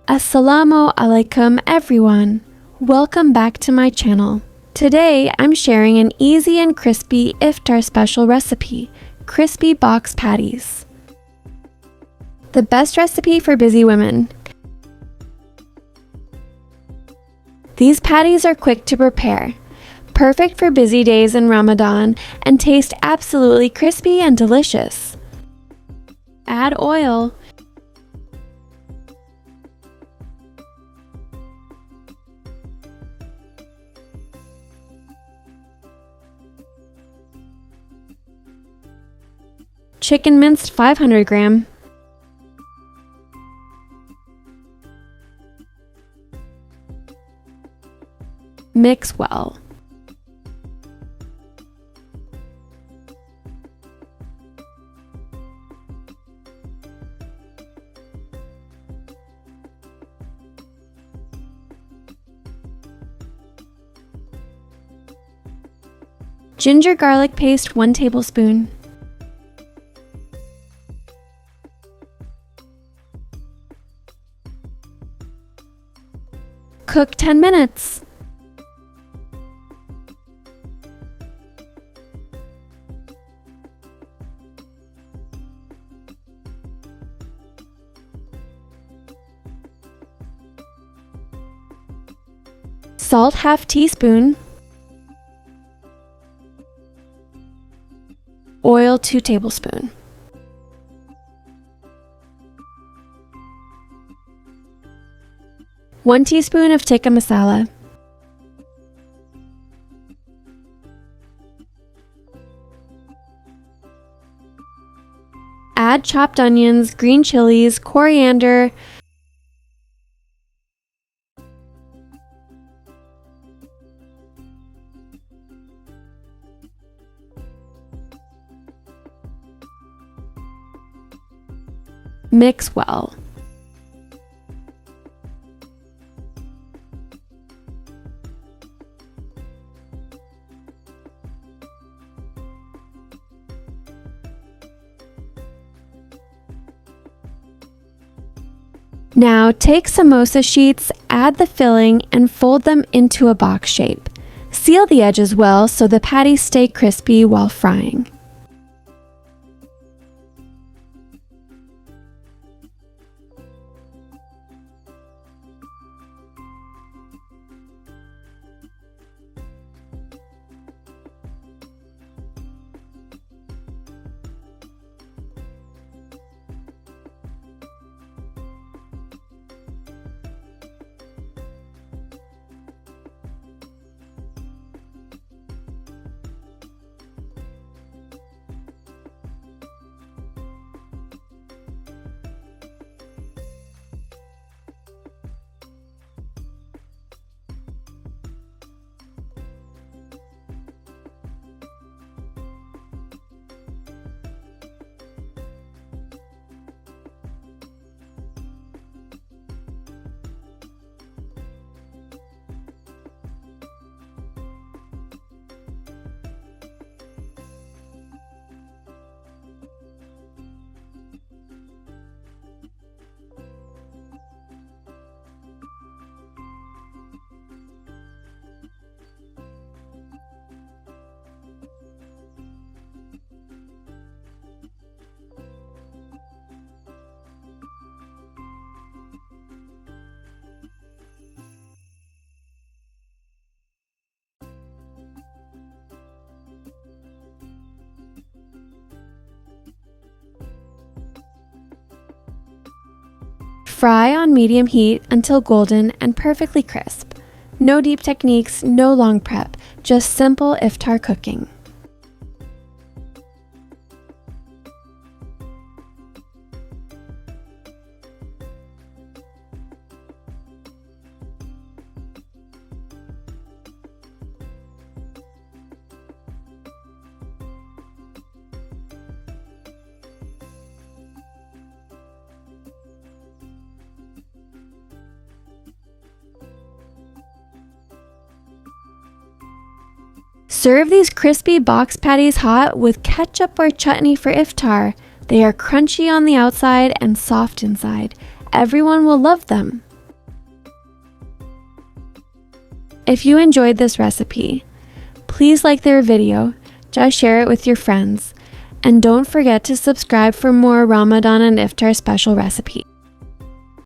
Assalamu alaikum everyone. Welcome back to my channel. Today I'm sharing an easy and crispy iftar special recipe, Crispy Box Patties. The best recipe for busy women. These patties are quick to prepare, perfect for busy days in Ramadan, and taste absolutely crispy and delicious. Add oil, chicken minced 500 gram, mix well. Ginger garlic paste 1 tablespoon. Cook 10 minutes. Salt ½ teaspoon. Oil 2 tablespoons. One teaspoon of tikka masala. Add chopped onions, green chilies, coriander, mix well. Now take samosa sheets, add the filling, and fold them into a box shape. Seal the edges well so the patties stay crispy while frying. Fry on medium heat until golden and perfectly crisp. No deep techniques, no long prep, just simple iftar cooking. Serve these crispy box patties hot with ketchup or chutney for iftar. They are crunchy on the outside and soft inside. Everyone will love them. If you enjoyed this recipe, please like their video, just share it with your friends, and don't forget to subscribe for more Ramadan and Iftar special recipes.